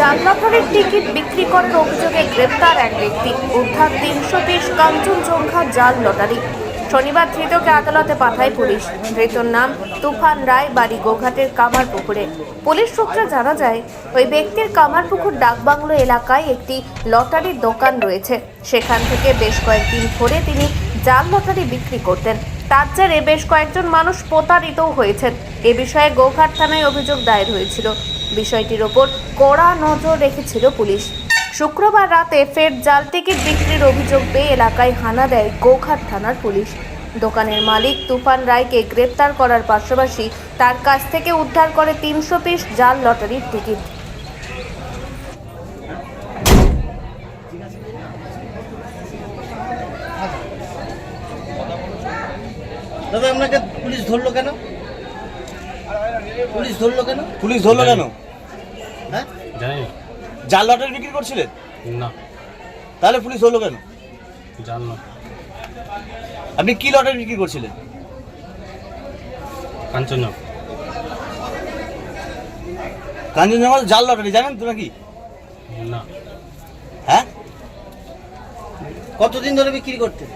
জাল লটারির টিকিট বিক্রি করার অভিযোগে গ্রেপ্তার এক ব্যক্তি। উদ্ধার 320 কাঞ্চনজঙ্ঘা জাল লটারি। শনিবার ধৃতকে আদালতে পাঠায় পুলিশ। ধৃতর নাম তুফান রায়, বাড়ি গোঘাটের কামারপুকুরে। পুলিশ সূত্রে জানা যায়, ওই ব্যক্তির কামারপুকুর ডাকবাংলো এলাকায় একটি লটারির দোকান রয়েছে। সেখান থেকে বেশ কয়েকদিন ধরে তিনি জাল লটারি বিক্রি করতেন। তার জেরে বেশ কয়েকজন মানুষ প্রতারিতও হয়েছেন। এ বিষয়ে গোঘাট থানায় অভিযোগ দায়ের হয়েছিল। বিষয়টির ওপর কড়া নজর রেখেছিল পুলিশ। শুক্রবার রাতে ফের জাল টিকিট বিক্রির অভিযোগ পেয়ে এলাকায় হানা দেয় গোঘাট থানার পুলিশ। দোকানের মালিক তুফান রায়কে গ্রেপ্তার করার পাশাপাশি তার কাছ থেকে উদ্ধার করে 300 পিস জাল লটারির টিকিট। দাদা, আপনাকে পুলিশ ধরলো কেন? হ্যাঁ, জানি না। জাল লটারি বিক্রি করছিলেন? না, তাহলে পুলিশ ধরলো কেন? জানলাম। আপনি কি লটারি বিক্রি করছিলেন? কাঞ্চনজঙ্ঘা। কাঞ্চনজঙ্ঘা জাল লটারি জানেন তো নাকি? না, হ্যাঁ, কতদিন ধরে বিক্রি করতেন?